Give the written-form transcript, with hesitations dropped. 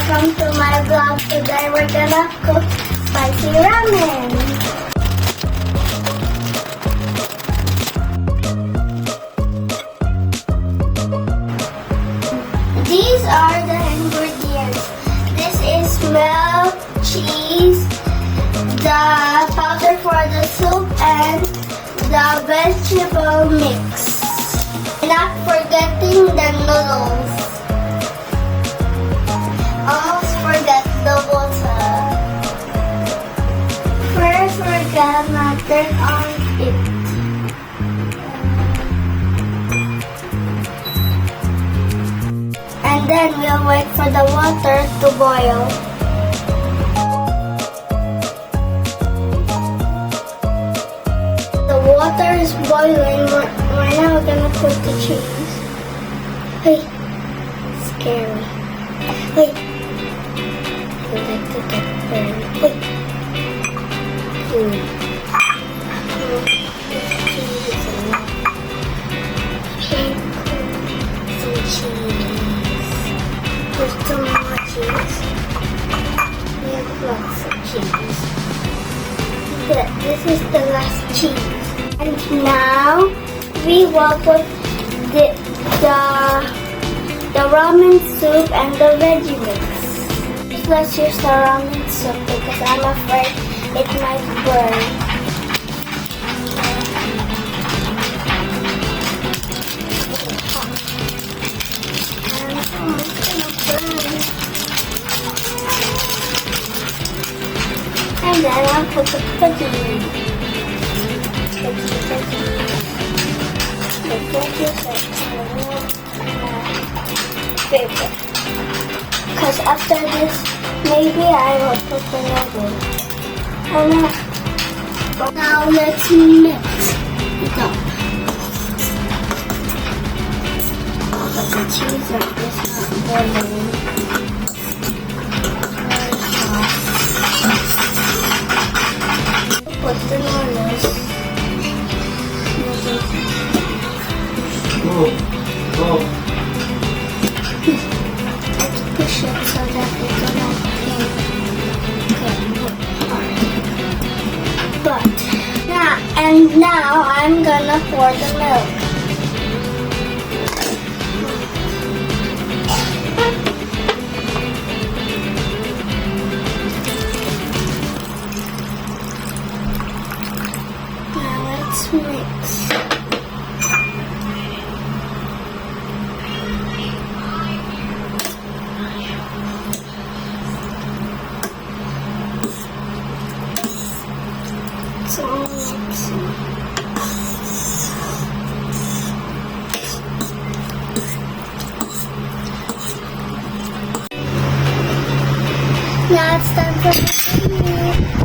Welcome to my vlog. Today we're gonna cook spicy ramen. These are the ingredients. This is milk, cheese, the powder for the soup, and the vegetable mix. Not forgetting the noodles. Almost forget the water. First, we're gonna turn on it. And then we'll wait for the water to boil. The water is boiling. Right now we're gonna put the cheese. Hey, scary. Wait. I like to get burned. Wait. Some cheese. There's too much cheese. We have lots of cheese. Good. This is the last cheese. And now we will put the ramen soup and the veggie mix. Let's use the ramen soup because I'm afraid it might burn. And then I'll put the cookie. The cookies are because after this, maybe I will put the noodle. Oh no. Now let's mix it up. But the cheese is not boiling. Put the noodles. Oh. Push it so that it will not pin. But now I'm gonna pour the milk. Now let's mix. Now it's time for the